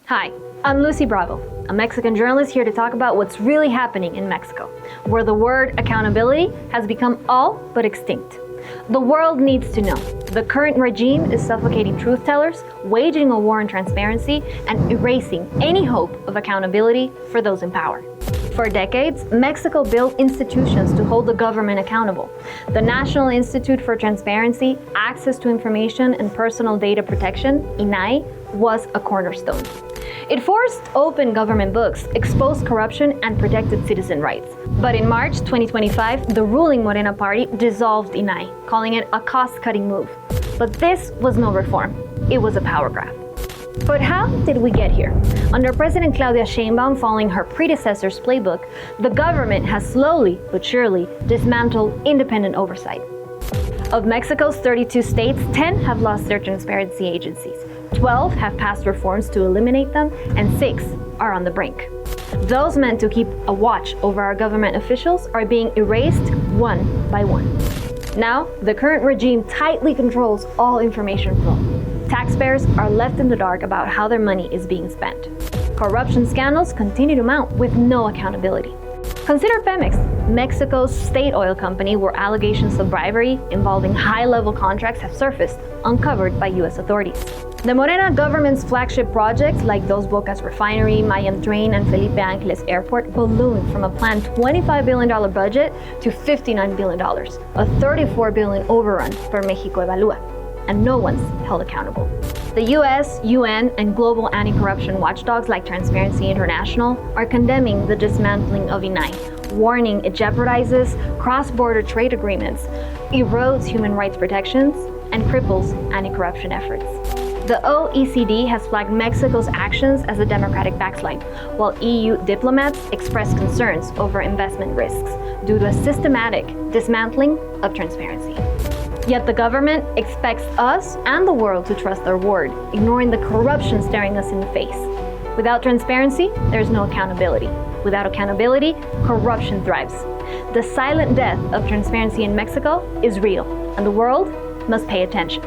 Hi, I'm Lucy Bravo, a Mexican journalist here to talk about what's really happening in Mexico, where the word accountability has become all but extinct. The world needs to know the current regime is suffocating truth tellers, waging a war on transparency, and erasing any hope of accountability for those in power. For decades, Mexico built institutions to hold the government accountable. The National Institute for Transparency, Access to Information and Personal Data Protection, INAI, was a cornerstone. It forced open government books, exposed corruption, and protected citizen rights. But in March 2025, the ruling Morena party dissolved INAI, calling it a cost-cutting move. But this was no reform. It was a power grab. But how did we get here? Under President Claudia Sheinbaum, following her predecessor's playbook, the government has slowly but surely dismantled independent oversight. Of Mexico's 32 states, 10 have lost their transparency agencies, 12 have passed reforms to eliminate them, and 6 are on the brink. Those meant to keep a watch over our government officials are being erased one by one. Now, the current regime tightly controls all information flow. Taxpayers are left in the dark about how their money is being spent. Corruption scandals continue to mount with no accountability. Consider Pemex, Mexico's state oil company, where allegations of bribery involving high-level contracts have surfaced, uncovered by U.S. authorities. The Morena government's flagship projects, like Dos Bocas Refinery, Mayan Train, and Felipe Ángeles Airport, ballooned from a planned $25 billion budget to $59 billion, a $34 billion overrun for Mexico Evalúa, and no one's held accountable. The US, UN, and global anti-corruption watchdogs like Transparency International are condemning the dismantling of INAI, warning it jeopardizes cross-border trade agreements, erodes human rights protections, and cripples anti-corruption efforts. The OECD has flagged Mexico's actions as a democratic backslide, while EU diplomats express concerns over investment risks due to a systematic dismantling of transparency. Yet the government expects us and the world to trust their word, ignoring the corruption staring us in the face. Without transparency, there's no accountability. Without accountability, corruption thrives. The silent death of transparency in Mexico is real, and the world must pay attention.